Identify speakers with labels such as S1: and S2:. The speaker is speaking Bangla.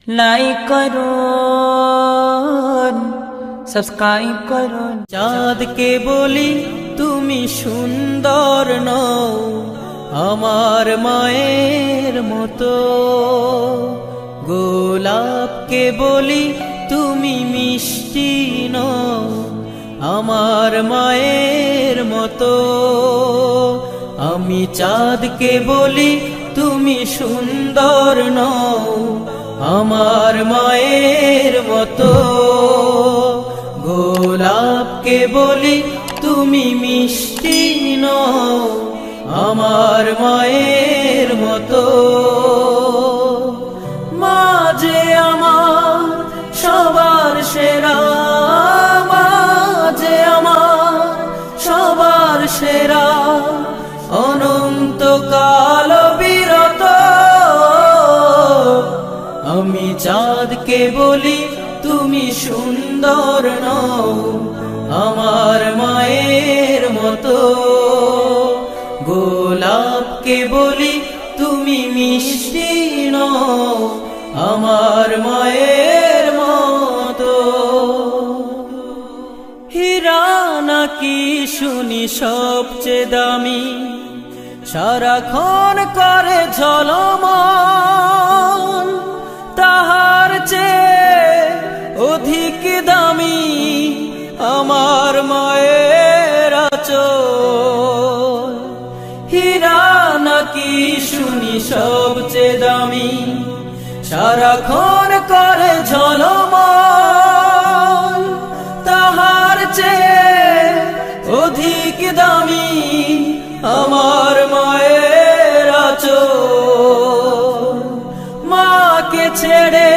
S1: লাইক করুন, সাবস্ক্রাইব করুন।
S2: চাঁদকে বলি তুমি সুন্দর নও আমার মায়ের মতো, গোলাপকে বলি তুমি মিষ্টি নও আমার মায়ের মতো। আমি চাঁদকে বলি তুমি সুন্দর নও আমার মায়ের মতো, গোলাপকে বলি তুমি মিষ্টি নও আমার মায়ের মতো। মা যে আমার সবার সেরা, মা যে আমার সবার সেরা, অনন্তকাল বিরত। আমি চাঁদকে বলি তুমি সুন্দর নও আমার মায়ের মতো, গোলাপকে বলি তুমি মিষ্টি নও আমার মায়ের মতো। হীরা নাকি শুনি সবচেয়ে দামি, সারাক্ষণ করে ঝলমল, তাহার চেয়ে অধিক দামি আমার মায়ের আঁচল। হীরা নাকি শুনি সবচেয়ে দামি, সারাক্ষণ করে ঝলমল, তাহার চেয়ে অধিক দামি আমার মায়ের আঁচল। মাকে ছেড়ে